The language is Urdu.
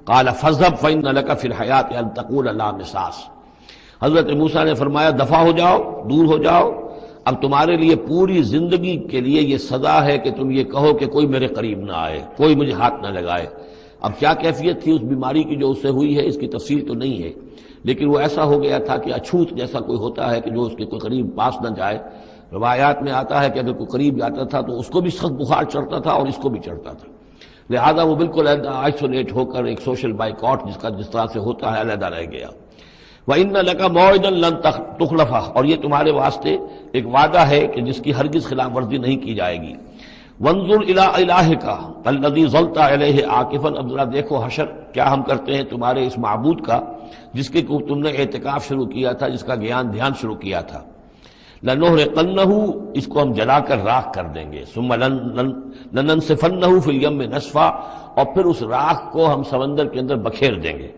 قال فاذهب فإن لك في الحیاة ان تقول لا مساس، حضرت موسیٰ نے فرمایا دفع ہو جاؤ، دور ہو جاؤ، اب تمہارے لیے پوری زندگی کے لیے یہ سزا ہے کہ تم یہ کہو کہ کوئی میرے قریب نہ آئے، کوئی مجھے ہاتھ نہ لگائے۔ اب کیا کیفیت تھی اس بیماری کی جو اس سے ہوئی ہے، اس کی تفصیل تو نہیں ہے، لیکن وہ ایسا ہو گیا تھا کہ اچھوت جیسا کوئی ہوتا ہے کہ جو اس کے کوئی قریب پاس نہ جائے۔ روایات میں آتا ہے کہ اگر کوئی قریب جاتا تھا تو اس کو بھی سخت بخار چڑھتا تھا اور اس کو بھی چڑھتا تھا، لہذا وہ بالکل آئسولیٹ ہو کر ایک سوشل بائیکاٹ جس طرح سے ہوتا ہے علیحدہ رہ گیا۔ وَإِنَّ لَكَ مَوْعِدًا لَن تُخْلَفَهُ، اور یہ تمہارے واسطے ایک وعدہ ہے کہ جس کی ہرگز خلاف ورزی نہیں کی جائے گی۔ وَانظُرْ إِلَىٰ إِلَٰهِكَ الَّذِي ظَلْتَ عَلَيْهِ عَاكِفًا، اب ذرا دیکھو حشر کیا ہم کرتے ہیں تمہارے اس معبود کا جس کے تم نے اعتکاف شروع کیا تھا، جس کا دھیان شروع کیا تھا۔ لَنُحْرِقَنَّهُ، اس کو ہم جلا کر راکھ کر دیں گے، ثُمَّ لَنَنسِفَنَّهُ فِي الْيَمِّ نَسْفًا، اور پھر اس راکھ کو ہم سمندر کے اندر بکھیر دیں گے۔